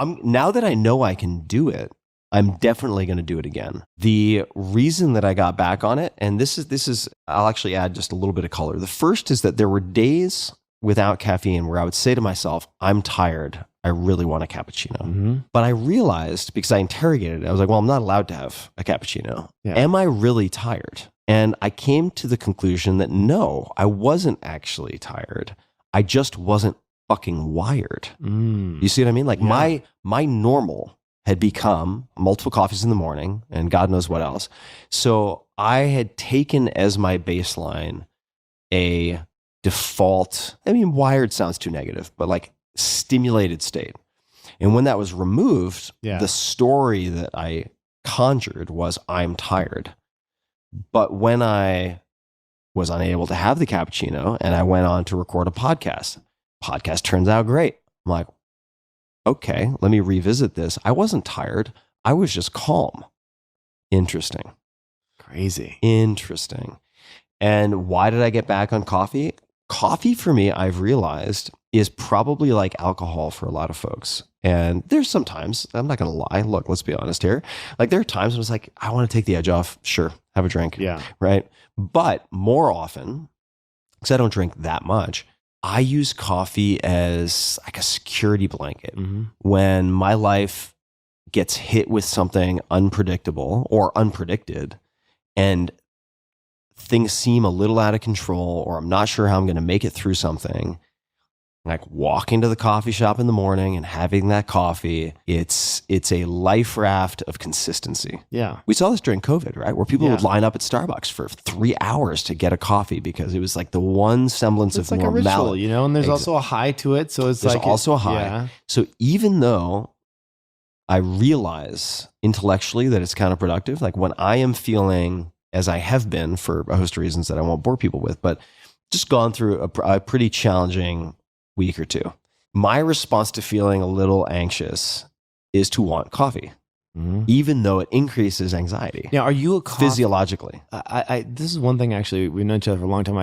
now that I know I can do it, I'm definitely going to do it again. The reason that I got back on it, and this is, I'll actually add just a little bit of color. The first is that there were days without caffeine where I would say to myself, I'm tired. I really want a cappuccino. Mm-hmm. But I realized, because I interrogated it, I was like, well, I'm not allowed to have a cappuccino. Yeah. Am I really tired? And I came to the conclusion that no, I wasn't actually tired. I just wasn't fucking wired. You see what I mean? Like my normal had become multiple coffees in the morning and God knows what else. So I had taken as my baseline a default, I mean, wired sounds too negative, but like stimulated state. And when that was removed, the story that I conjured was I'm tired. But when I was unable to have the cappuccino and I went on to record a podcast turns out great. I'm like, okay, let me revisit this. I wasn't tired. I was just calm. Interesting. Crazy. Interesting. And why did I get back on coffee? Coffee for me, I've realized, is probably like alcohol for a lot of folks. And there's sometimes, I'm not going to lie. Look, let's be honest here. Like there are times when it's like, I want to take the edge off. Sure. Have a drink. Yeah. Right. But more often, because I don't drink that much, I use coffee as like a security blanket. Mm-hmm. When my life gets hit with something unpredictable or unpredicted and things seem a little out of control, or I'm not sure how I'm going to make it through something, like walking to the coffee shop in the morning and having that coffee, it's a life raft of consistency. Yeah. We saw this during COVID, right? Where people would line up at Starbucks for 3 hours to get a coffee because it was like the one semblance of like normality. a ritual, you know, and there's also a high to it. So there's also a high. Yeah. So even though I realize intellectually that it's counterproductive, like when I am feeling, as I have been for a host of reasons that I won't bore people with, but just gone through a pretty challenging week or two, my response to feeling a little anxious is to want coffee, even though it increases anxiety. Now, are you a physiologically? I this is one thing actually we've known each other for a long time.